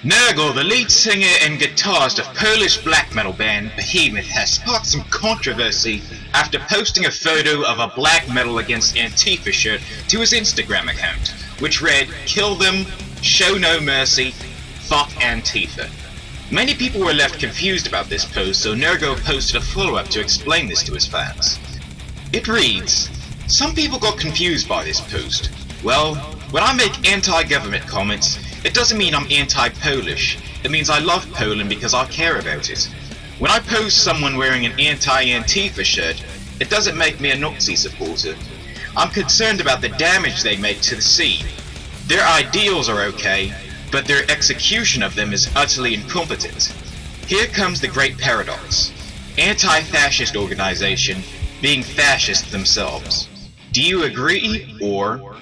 Nergal, the lead singer and guitarist of Polish black metal band Behemoth, has sparked some controversy after posting a photo of a Black Metal Against Antifa shirt to his Instagram account, which read, "Kill them, show no mercy, fuck Antifa." Many people were left confused about this post, so Nergal posted a follow-up to explain this to his fans. It reads, "Some people got confused by this post. Well, when I make anti-government comments, it doesn't mean I'm anti-Polish. It means I love Poland because I care about it. When I post someone wearing an anti-Antifa shirt, it doesn't make me a Nazi supporter. I'm concerned about the damage they make to the scene. Their ideals are okay, but their execution of them is utterly incompetent. Here comes the great paradox. Anti-fascist organization being fascist themselves. Do you agree, or..."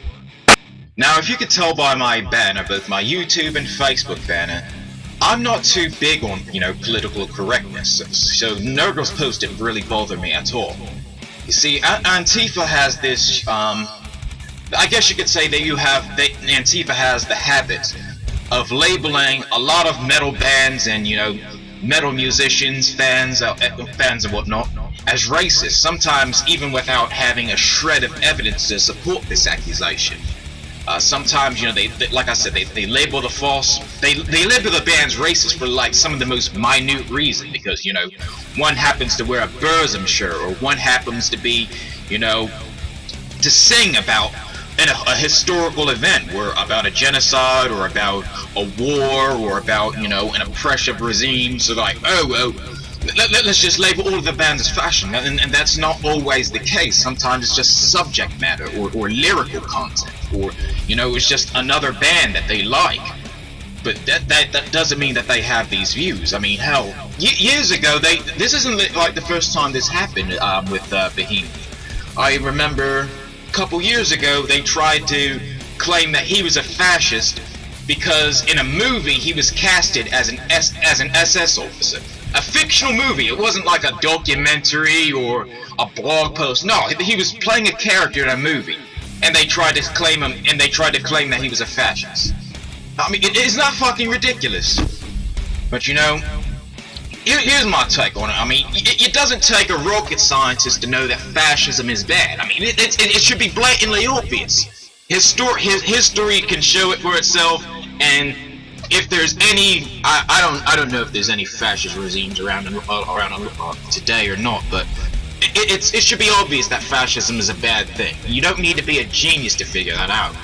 Now, if you could tell by my banner, both my YouTube and Facebook banner, I'm not too big on, political correctness, so Nergal's post didn't really bother me at all. You see, Antifa has this, I guess you could say that Antifa has the habit of labeling a lot of metal bands and, metal musicians, fans and whatnot, as racist, sometimes even without having a shred of evidence to support this accusation. Sometimes, they like I said, they label they label the bands racist for like some of the most minute reason, because one happens to wear a Burzum shirt, or one happens to be, to sing about a historical event, or about a genocide, or about a war, or about an oppressive regime. So like, let's just label all of the bands as fashion, and that's not always the case. Sometimes it's just subject matter or lyrical content, or it's just another band that they like. But that doesn't mean that they have these views. I mean, hell, years ago this isn't like the first time this happened with Behemoth. I remember a couple years ago they tried to claim that he was a fascist because in a movie he was casted as an SS officer. A fictional movie. It wasn't like a documentary or a blog post. No, he was playing a character in a movie, and they tried to claim claim that he was a fascist. I mean, it's not fucking ridiculous. But here's my take on it. I mean, it doesn't take a rocket scientist to know that fascism is bad. I mean, it should be blatantly obvious. History can show it for itself, and if there's any, I don't know if there's any fascist regimes around today or not, but it should be obvious that fascism is a bad thing. You don't need to be a genius to figure that out.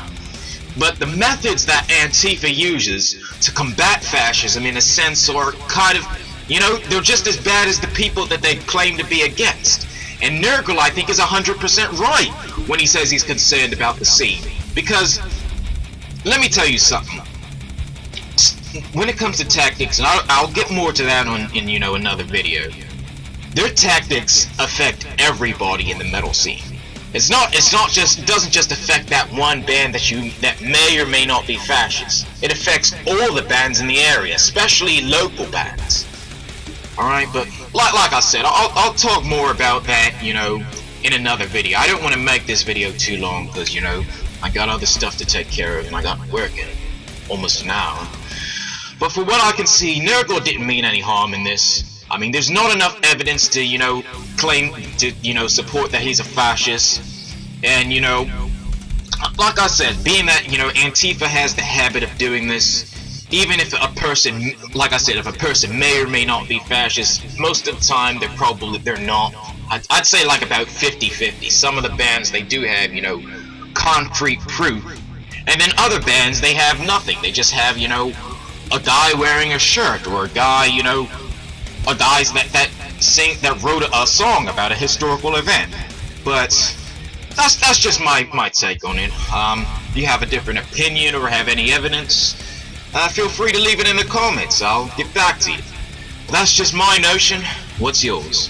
But the methods that Antifa uses to combat fascism, in a sense, are kind of, they're just as bad as the people that they claim to be against. And Nergal, I think, is 100% right when he says he's concerned about the scene. Because, let me tell you something. When it comes to tactics, and I'll get more to that in another video, their tactics affect everybody in the metal scene. It doesn't just affect that one band that may or may not be fascist. It affects all the bands in the area, especially local bands. Alright, but like I said, I'll talk more about that, in another video. I don't want to make this video too long because, I got other stuff to take care of and I got work in almost an hour. But for what I can see, Nergal didn't mean any harm in this. I mean, there's not enough evidence to, claim to, support that he's a fascist. And, like I said, being that, Antifa has the habit of doing this, even if a person, like I said, if a person may or may not be fascist, most of the time they're not. I'd say like about 50-50. Some of the bands, they do have, concrete proof. And then other bands, they have nothing. They just have, a guy wearing a shirt, or a guy, a guy that wrote a song about a historical event. But that's just my take on it. You have a different opinion or have any evidence, feel free to leave it in the comments. I'll get back to you. That's just my notion. What's yours?